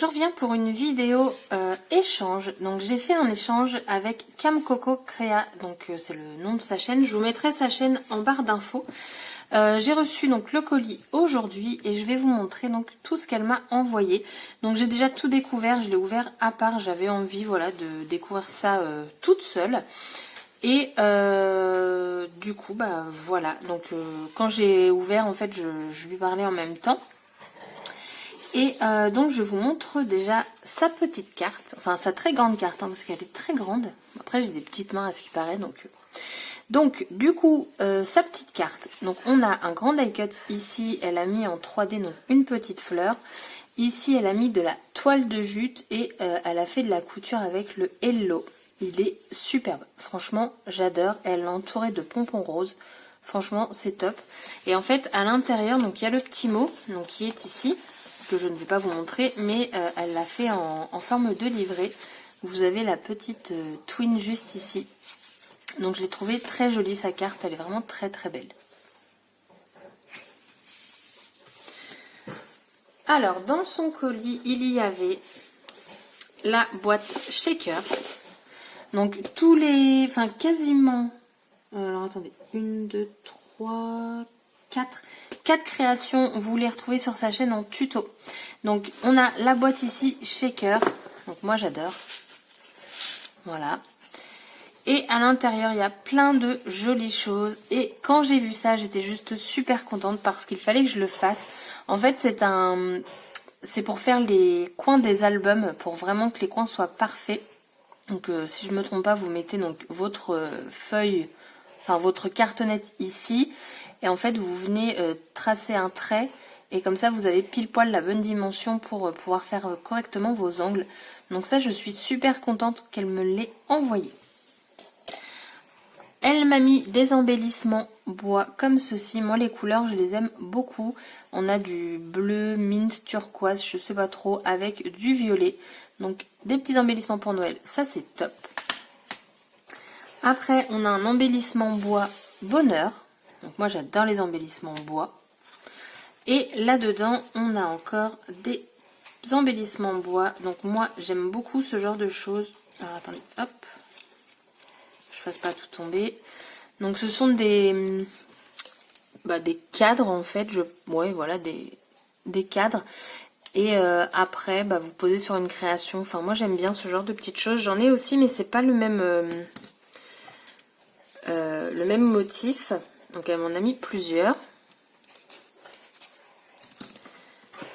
je reviens pour une vidéo échange. Donc j'ai fait un échange avec Cam Coco Créa, donc c'est le nom de sa chaîne. Je vous mettrai sa chaîne en barre d'infos. J'ai reçu donc le colis aujourd'hui et je vais vous montrer donc tout ce qu'elle m'a envoyé. Donc j'ai déjà tout découvert, je l'ai ouvert à part, j'avais envie voilà de découvrir ça toute seule. Et du coup bah voilà, donc quand j'ai ouvert en fait je lui parlais en même temps. Et donc je vous montre déjà sa petite carte, enfin sa très grande carte, hein, parce qu'elle est très grande. Après j'ai des petites mains à ce qui paraît, donc du coup sa petite carte. Donc on a un grand die cut ici, elle a mis en 3D donc une petite fleur. Ici elle a mis de la toile de jute et elle a fait de la couture avec le Hello. Il est superbe, franchement j'adore. Elle l'a entouré de pompons roses. Franchement c'est top. Et en fait à l'intérieur donc il y a le petit mot donc qui est ici, que je ne vais pas vous montrer, mais elle l'a fait en forme de livret. Vous avez la petite twin juste ici. Donc je l'ai trouvée très jolie sa carte, elle est vraiment très très belle. Alors dans son colis il y avait la boîte shaker. Donc tous les, enfin quasiment, alors attendez, 1, 2, 3, 4 créations, vous les retrouvez sur sa chaîne en tuto. Donc on a la boîte ici shaker, donc moi j'adore, voilà. Et à l'intérieur il y a plein de jolies choses et quand j'ai vu ça j'étais juste super contente parce qu'il fallait que je le fasse. En fait c'est pour faire les coins des albums, pour vraiment que les coins soient parfaits. Donc si je me trompe pas, vous mettez donc votre feuille, enfin votre cartonnette ici, et en fait vous venez tracer un trait, et comme ça vous avez pile poil la bonne dimension pour pouvoir faire correctement vos angles. Donc ça je suis super contente qu'elle me l'ait envoyé. Elle m'a mis des embellissements bois comme ceci. Moi les couleurs je les aime beaucoup. On a du bleu, mint, turquoise, je sais pas trop, avec du violet. Donc des petits embellissements pour Noël, ça c'est top. Après on a un embellissement bois bonheur. Donc moi j'adore les embellissements bois. Et là-dedans on a encore des embellissements bois. Donc moi j'aime beaucoup ce genre de choses. Alors attendez, hop. Je fasse pas tout tomber. Donc ce sont des cadres en fait. Ouais voilà, des cadres. Et après vous posez sur une création. Enfin moi j'aime bien ce genre de petites choses. J'en ai aussi mais c'est pas le même motif. Donc elle m'en a mis plusieurs.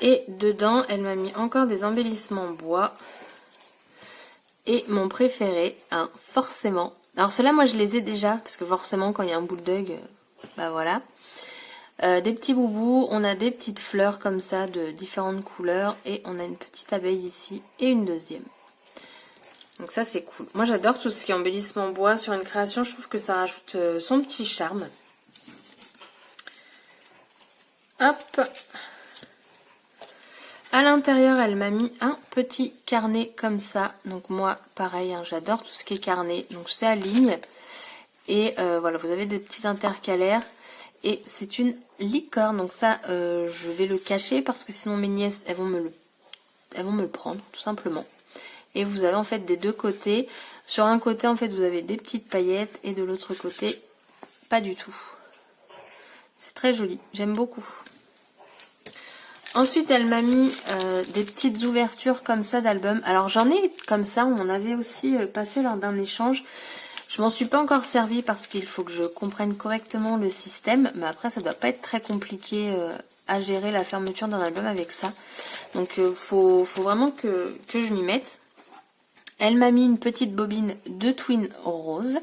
Et dedans elle m'a mis encore des embellissements bois. Et mon préféré, hein, forcément. Alors ceux-là moi je les ai déjà. Parce que forcément quand il y a un bulldog, voilà. Des petits boubous, on a des petites fleurs comme ça de différentes couleurs. Et on a une petite abeille ici et une deuxième. Donc ça c'est cool. Moi j'adore tout ce qui est embellissement bois sur une création. Je trouve que ça rajoute son petit charme. Hop. À l'intérieur elle m'a mis un petit carnet comme ça. Donc moi pareil, hein, j'adore tout ce qui est carnet. Donc c'est à ligne. Et voilà, vous avez des petits intercalaires. Et c'est une licorne. Donc ça je vais le cacher parce que sinon mes nièces elles vont me le prendre tout simplement. Et vous avez en fait des deux côtés. Sur un côté en fait vous avez des petites paillettes et de l'autre côté pas du tout. C'est très joli, j'aime beaucoup. Ensuite elle m'a mis des petites ouvertures comme ça d'albums. Alors j'en ai comme ça, on en avait aussi passé lors d'un échange. Je m'en suis pas encore servi parce qu'il faut que je comprenne correctement le système. Mais après ça doit pas être très compliqué à gérer la fermeture d'un album avec ça. Donc faut vraiment que je m'y mette. Elle m'a mis une petite bobine de twin rose.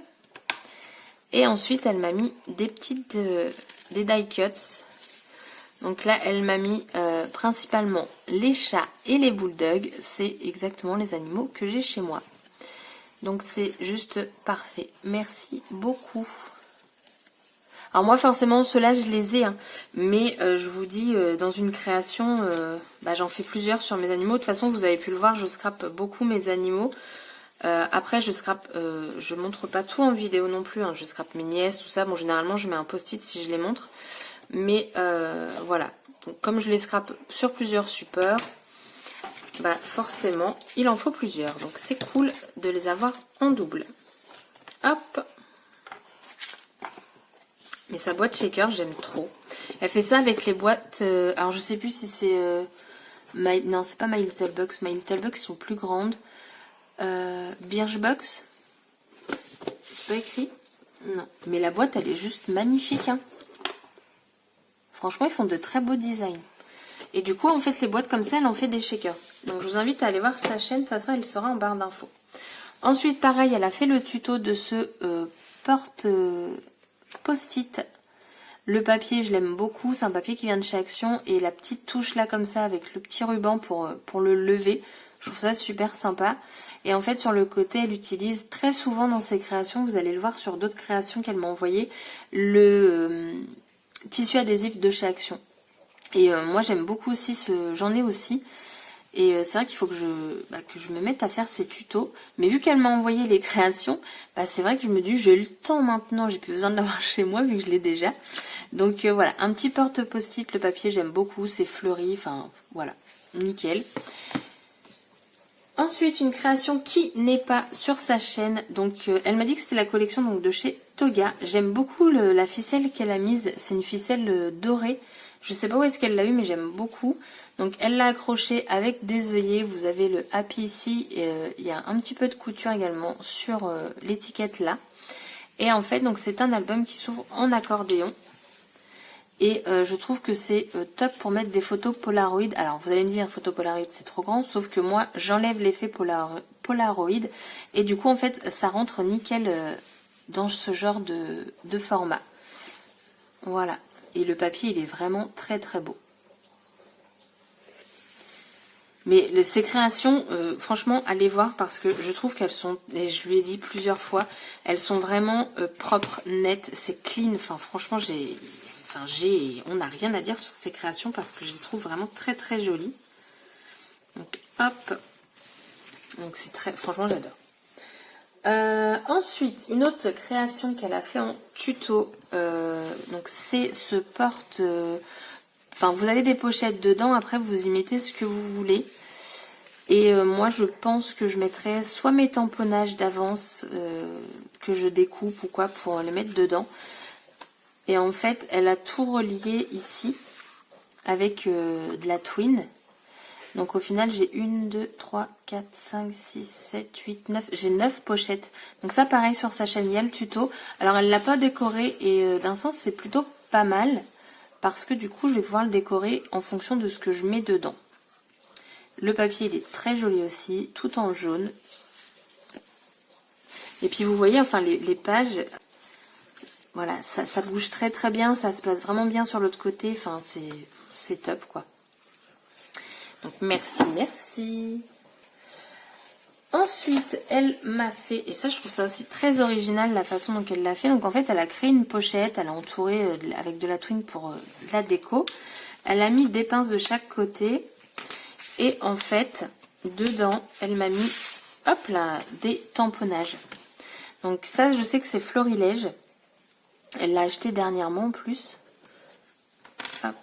Et ensuite, elle m'a mis des die cuts. Donc là, elle m'a mis principalement les chats et les bulldogs. C'est exactement les animaux que j'ai chez moi. Donc c'est juste parfait. Merci beaucoup. Alors moi, forcément, ceux-là, je les ai. Hein. Mais je vous dis, dans une création, j'en fais plusieurs sur mes animaux. De toute façon, vous avez pu le voir, je scrape beaucoup mes animaux. Après je scrape, je montre pas tout en vidéo non plus, hein. Je scrape mes nièces, tout ça. Bon généralement je mets un post-it si je les montre. Mais voilà, donc comme je les scrape sur plusieurs supports, bah forcément, il en faut plusieurs. Donc c'est cool de les avoir en double. Hop. Mais sa boîte shaker, j'aime trop. Elle fait ça avec les boîtes... alors je sais plus si c'est... non, c'est pas My Little Box. My Little Box sont plus grandes. Birchbox. C'est pas écrit? Non. Mais la boîte, elle est juste magnifique. Hein. Franchement, ils font de très beaux designs. Et du coup, en fait, les boîtes comme ça, elle en fait des shakers. Donc, je vous invite à aller voir sa chaîne. De toute façon, elle sera en barre d'infos. Ensuite, pareil, elle a fait le tuto de ce porte post-it. Le papier, je l'aime beaucoup. C'est un papier qui vient de chez Action. Et la petite touche là, comme ça, avec le petit ruban pour le lever. Je trouve ça super sympa. Et en fait, sur le côté, elle utilise très souvent dans ses créations, vous allez le voir sur d'autres créations qu'elle m'a envoyées, le tissu adhésif de chez Action. Et moi, j'aime beaucoup aussi j'en ai aussi. Et c'est vrai qu'il faut que je me mette à faire ces tutos. Mais vu qu'elle m'a envoyé les créations, c'est vrai que je me dis, j'ai le temps maintenant. J'ai plus besoin de l'avoir chez moi vu que je l'ai déjà. Donc voilà, un petit porte post-it. Le papier, j'aime beaucoup. C'est fleuri. Enfin, voilà, nickel. Ensuite, une création qui n'est pas sur sa chaîne. Donc, elle m'a dit que c'était la collection donc, de chez Toga. J'aime beaucoup la ficelle qu'elle a mise. C'est une ficelle dorée. Je sais pas où est-ce qu'elle l'a eu, mais j'aime beaucoup. Donc, elle l'a accroché avec des œillets. Vous avez le Happy ici. Et, il y a un petit peu de couture également sur l'étiquette là. Et en fait, donc c'est un album qui s'ouvre en accordéon. Et je trouve que c'est top pour mettre des photos Polaroid. Alors vous allez me dire, photo Polaroid c'est trop grand. Sauf que moi j'enlève l'effet Polaroid. Et du coup en fait ça rentre nickel dans ce genre de format. Voilà. Et le papier il est vraiment très très beau. Mais ces créations, franchement, allez voir parce que je trouve qu'elles sont, et je lui ai dit plusieurs fois, elles sont vraiment propres, nettes, c'est clean. Enfin franchement on n'a rien à dire sur ces créations parce que je les trouve vraiment très très jolies. Donc hop, donc c'est très, franchement j'adore. Ensuite, une autre création qu'elle a fait en tuto, donc c'est ce porte, enfin vous avez des pochettes dedans, après vous y mettez ce que vous voulez. Et moi je pense que je mettrai soit mes tamponnages d'avance que je découpe ou quoi pour les mettre dedans. Et en fait, elle a tout relié ici avec de la twine. Donc au final, j'ai 1, 2, 3, 4, 5, 6, 7, 8, 9. J'ai 9 pochettes. Donc ça, pareil sur sa chaîne, il y a le tuto. Alors elle ne l'a pas décoré et d'un sens, c'est plutôt pas mal. Parce que du coup, je vais pouvoir le décorer en fonction de ce que je mets dedans. Le papier, il est très joli aussi, tout en jaune. Et puis vous voyez, enfin les pages... Voilà, ça bouge très très bien, ça se place vraiment bien sur l'autre côté, enfin c'est top quoi. Donc merci. Ensuite, elle m'a fait, et ça je trouve ça aussi très original la façon dont elle l'a fait. Donc en fait, elle a créé une pochette, elle a entouré avec de la twine pour la déco. Elle a mis des pinces de chaque côté. Et en fait, dedans, elle m'a mis, hop là, des tamponnages. Donc ça, je sais que c'est Florilège. Elle l'a acheté dernièrement en plus. Hop.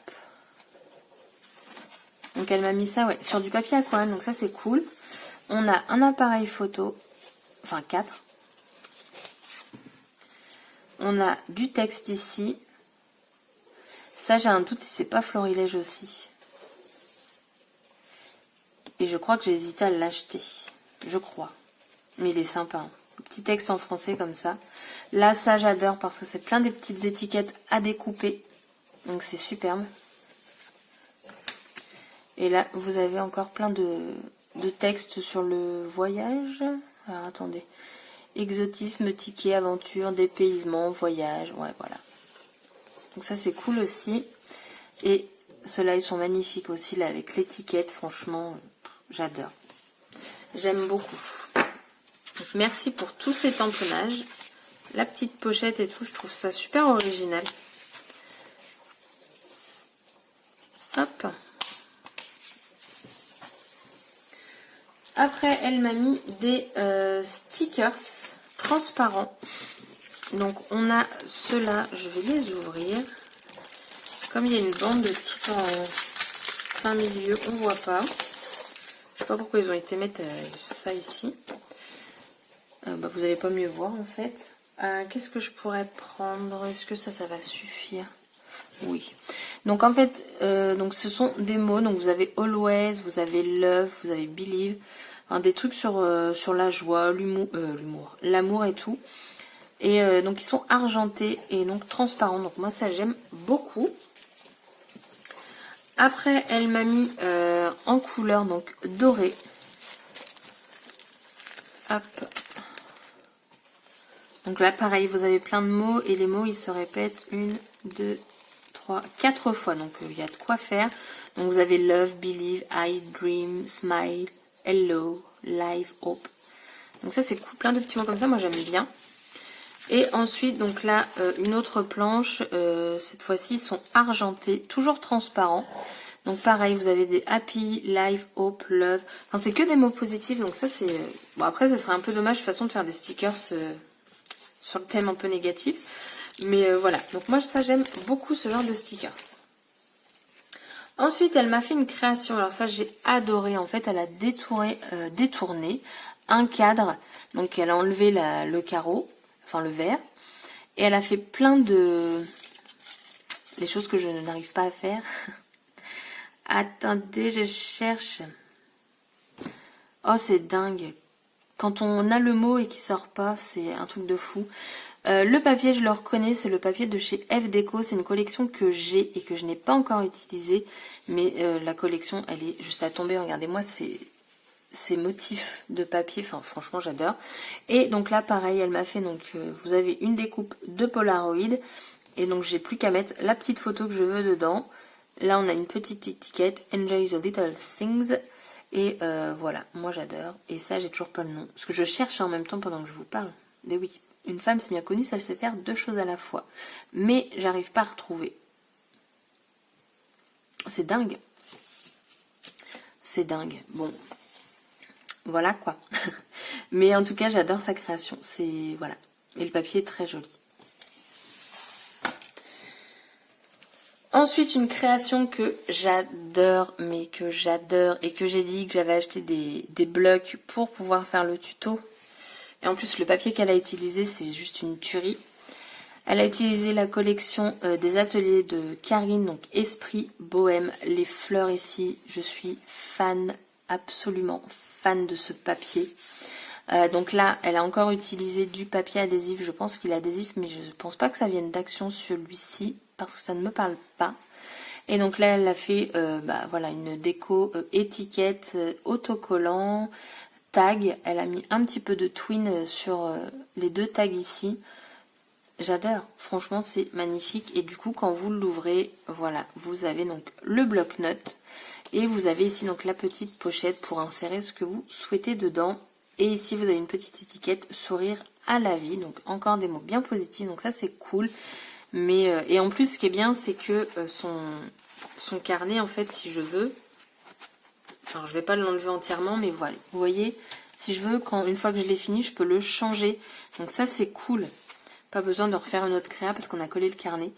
Donc elle m'a mis ça ouais, sur du papier aquarelle. Donc ça c'est cool. On a un appareil photo. Enfin 4. On a du texte ici. Ça j'ai un doute si c'est pas Florilège aussi. Et je crois que j'ai hésité à l'acheter. Je crois. Mais il est sympa. Hein. Petit texte en français comme ça. Là, ça j'adore parce que c'est plein de petites étiquettes à découper. Donc c'est superbe. Et là, vous avez encore plein de textes sur le voyage. Alors attendez. Exotisme, ticket, aventure, dépaysement, voyage. Ouais, voilà. Donc ça c'est cool aussi. Et ceux-là, ils sont magnifiques aussi là avec l'étiquette. Franchement, j'adore. J'aime beaucoup. Donc, merci pour tous ces tamponnages. La petite pochette et tout, je trouve ça super original. Hop. Après, elle m'a mis des stickers transparents. Donc, on a ceux-là. Je vais les ouvrir. Comme il y a une bande tout en plein milieu, on ne voit pas. sais pas pourquoi ils ont été mettre ça ici. Vous n'allez pas mieux voir en fait. Qu'est-ce que je pourrais prendre? Est-ce que ça va suffire? Oui. Donc en fait, donc ce sont des mots. Donc vous avez always, vous avez love, vous avez believe. Enfin, des trucs sur la joie, l'humour, l'amour et tout. Et donc ils sont argentés et donc transparents. Donc moi ça j'aime beaucoup. Après elle m'a mis en couleur donc dorée. Hop. Donc là pareil vous avez plein de mots et les mots ils se répètent 1, 2, 3, 4 fois. Donc il y a de quoi faire. Donc vous avez love, believe, I, dream, smile, hello, life, hope. Donc ça c'est cool, plein de petits mots comme ça, moi j'aime bien. Et ensuite, donc là, une autre planche, cette fois-ci, sont argentés, toujours transparents. Donc pareil, vous avez des happy, life, hope, love. Enfin, c'est que des mots positifs, donc ça c'est... Bon, après, ce serait un peu dommage, de toute façon, de faire des stickers sur le thème un peu négatif. Mais voilà, donc moi, ça, j'aime beaucoup ce genre de stickers. Ensuite, elle m'a fait une création. Alors ça, j'ai adoré. En fait, elle a détourné un cadre. Donc, elle a enlevé le carreau. Enfin le verre, et elle a fait plein de les choses que je n'arrive pas à faire. Attendez, je cherche. Oh c'est dingue, quand on a le mot et qu'il sort pas, c'est un truc de fou. Le papier je le reconnais, c'est le papier de chez F Déco, c'est une collection que j'ai et que je n'ai pas encore utilisée, mais la collection elle est juste à tomber. Regardez-moi ces motifs de papier, enfin franchement j'adore. Et donc là pareil, elle m'a fait donc vous avez une découpe de Polaroid et donc j'ai plus qu'à mettre la petite photo que je veux dedans. Là on a une petite étiquette Enjoy the little things et voilà, moi j'adore. Et ça j'ai toujours pas le nom parce que je cherche en même temps pendant que je vous parle. Mais oui, une femme c'est bien connu, ça sait faire deux choses à la fois, mais j'arrive pas à retrouver. C'est dingue, c'est dingue. Bon, voilà quoi. Mais en tout cas, j'adore sa création. C'est voilà. Et le papier est très joli. Ensuite, une création que j'adore, mais que j'adore et que j'ai dit que j'avais acheté des blocs pour pouvoir faire le tuto. Et en plus, le papier qu'elle a utilisé, c'est juste une tuerie. Elle a utilisé la collection des ateliers de Karine, donc Esprit Bohème. Les fleurs ici, je suis fan, absolument fan de ce papier. Donc là, elle a encore utilisé du papier adhésif. Je pense qu'il est adhésif, mais je ne pense pas que ça vienne d'Action celui-ci, parce que ça ne me parle pas. Et donc là, elle a fait voilà, une déco étiquette, autocollant, tag. Elle a mis un petit peu de twin sur les deux tags ici. J'adore, franchement c'est magnifique. Et du coup quand vous l'ouvrez, voilà, vous avez donc le bloc-notes et vous avez ici donc la petite pochette pour insérer ce que vous souhaitez dedans. Et ici vous avez une petite étiquette sourire à la vie, donc encore des mots bien positifs, donc ça c'est cool. Mais et en plus ce qui est bien c'est que son carnet en fait si je veux, alors je vais pas l'enlever entièrement mais voilà, vous voyez, si je veux, une fois que je l'ai fini je peux le changer, donc ça c'est cool. Pas besoin de refaire une autre créa parce qu'on a collé le carnet.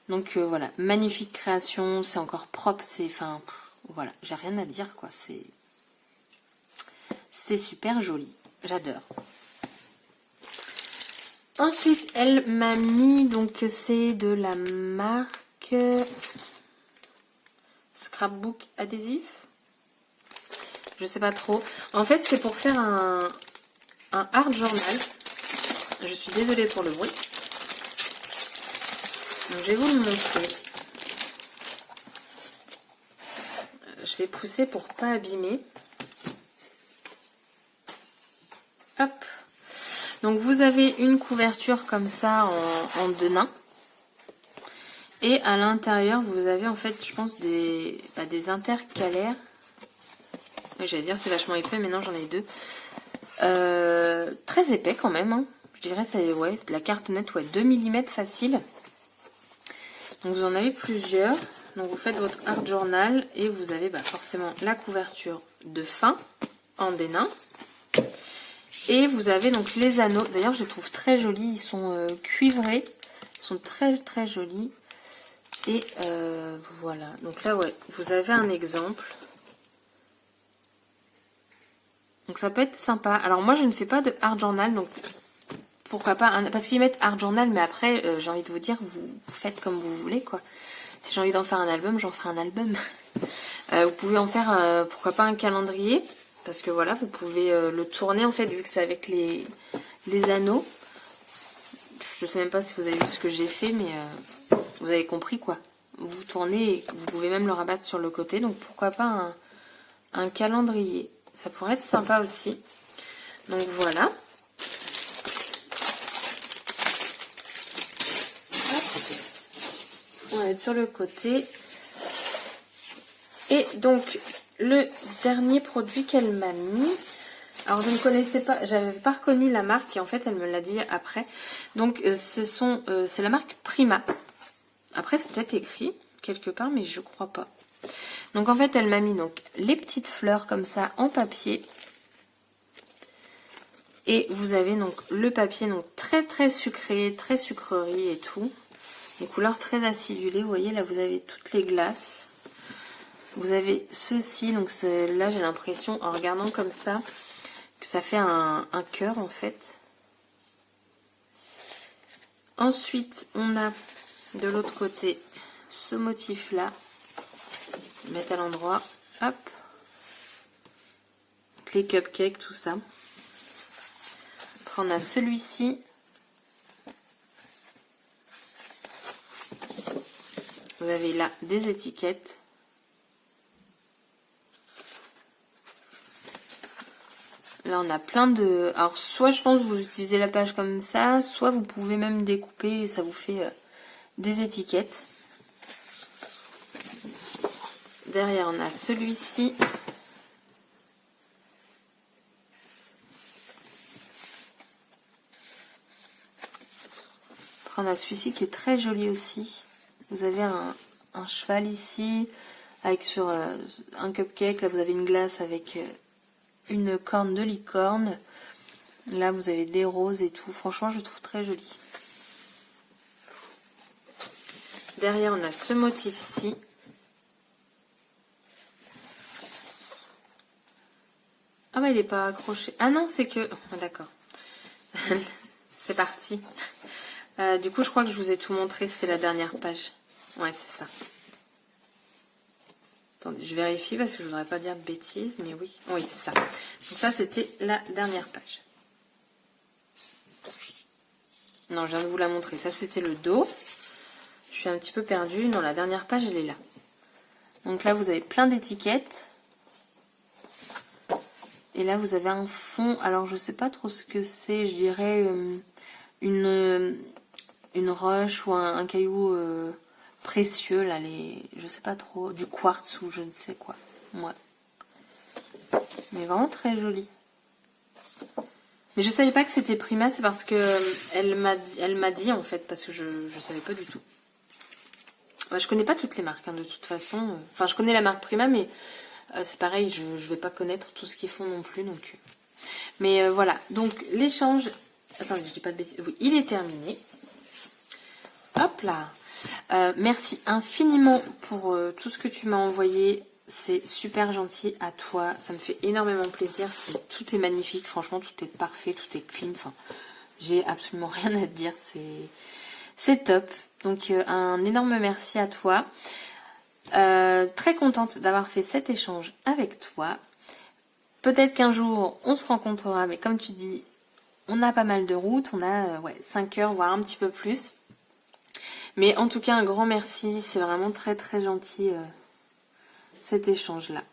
Donc voilà, magnifique création, c'est encore propre, c'est, enfin, voilà, j'ai rien à dire quoi, c'est super joli, j'adore. Ensuite, elle m'a mis, donc c'est de la marque Scrapbook adhésif, je sais pas trop. En fait, c'est pour faire un art journal. Je suis désolée pour le bruit. Donc, je vais vous le montrer. Je vais pousser pour pas abîmer. Hop. Donc vous avez une couverture comme ça en denain. Et à l'intérieur, vous avez en fait, je pense, des intercalaires. J'allais dire c'est vachement épais, mais non, j'en ai deux. Très épais quand même. Hein. Je dirais c'est ouais, de la carte nette, ouais, 2 mm facile. Donc vous en avez plusieurs. Donc vous faites votre art journal et vous avez forcément la couverture de fin en dénin. Et vous avez donc les anneaux. D'ailleurs je les trouve très jolis. Ils sont cuivrés. Ils sont très très jolis. Et voilà. Donc là ouais, vous avez un exemple. Donc ça peut être sympa. Alors moi je ne fais pas de art journal, donc pourquoi pas, parce qu'ils mettent art journal, mais après j'ai envie de vous dire, vous faites comme vous voulez quoi. Si j'ai envie d'en faire un album, j'en ferai un album. Vous pouvez en faire, pourquoi pas un calendrier, parce que voilà, vous pouvez le tourner en fait, vu que c'est avec les anneaux. Je sais même pas si vous avez vu ce que j'ai fait, mais vous avez compris quoi. Vous tournez et vous pouvez même le rabattre sur le côté, donc pourquoi pas un calendrier. Ça pourrait être sympa aussi. Donc voilà. On va mettre sur le côté. Et donc, le dernier produit qu'elle m'a mis. Alors, je ne connaissais pas, j'avais pas reconnu la marque et en fait, elle me l'a dit après. Donc, c'est la marque Prima. Après, c'est peut-être écrit quelque part, mais je crois pas. Donc, en fait, elle m'a mis donc les petites fleurs comme ça en papier. Et vous avez donc le papier donc très sucré, très sucrerie et tout. Les couleurs très acidulées. Vous voyez, là, vous avez toutes les glaces. Vous avez ceci. Donc là, j'ai l'impression, en regardant comme ça, que ça fait un cœur, en fait. Ensuite, on a de l'autre côté ce motif-là. Mettre à l'endroit. Hop. Les cupcakes, tout ça. Après, on a celui-ci. Vous avez là des étiquettes. Là, on a plein de... Alors, soit je pense que vous utilisez la page comme ça, soit vous pouvez même découper et ça vous fait des étiquettes. Derrière, on a celui-ci. Après, on a celui-ci qui est très joli aussi. Vous avez un cheval ici, avec sur un cupcake. Là, vous avez une glace avec une corne de licorne. Là, vous avez des roses et tout. Franchement, je trouve très joli. Derrière, on a ce motif-ci. Ah, bah, il n'est pas accroché. Ah non, c'est que... Oh, d'accord. C'est parti. Du coup, je crois que je vous ai tout montré. C'est la dernière page. Ouais, c'est ça. Attendez, je vérifie parce que je ne voudrais pas dire de bêtises, mais oui. Oui, c'est ça. Donc ça, c'était la dernière page. Non, je viens de vous la montrer. Ça, c'était le dos. Je suis un petit peu perdue. Non, la dernière page, elle est là. Donc là, vous avez plein d'étiquettes. Et là, vous avez un fond. Alors, je ne sais pas trop ce que c'est. Je dirais une roche ou un caillou précieux. Là, je sais pas trop. Du quartz ou je ne sais quoi. Ouais. Mais vraiment très joli. Mais je savais pas que c'était Prima. C'est parce que elle m'a dit en fait. Parce que je savais pas du tout. Ouais, je connais pas toutes les marques hein, de toute façon. Enfin, je connais la marque Prima, mais... c'est pareil, je ne vais pas connaître tout ce qu'ils font non plus. Donc, mais voilà, donc l'échange... Attendez, je dis pas de bêtises. Oui, il est terminé. Hop là. Merci infiniment pour tout ce que tu m'as envoyé. C'est super gentil à toi. Ça me fait énormément plaisir. Tout est magnifique. Franchement, tout est parfait. Tout est clean. Enfin, j'ai absolument rien à te dire. C'est top. Donc, un énorme merci à toi. Très contente d'avoir fait cet échange avec toi. Peut-être qu'un jour on se rencontrera, mais comme tu dis, on a pas mal de routes, on a 5 heures, voire un petit peu plus. Mais en tout cas, un grand merci, c'est vraiment très très gentil cet échange-là.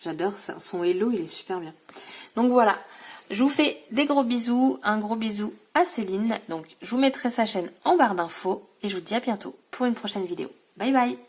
J'adore ça, son hello, il est super bien. Donc voilà, je vous fais des gros bisous, un gros bisou à Céline. Donc je vous mettrai sa chaîne en barre d'infos et je vous dis à bientôt pour une prochaine vidéo. Bye bye!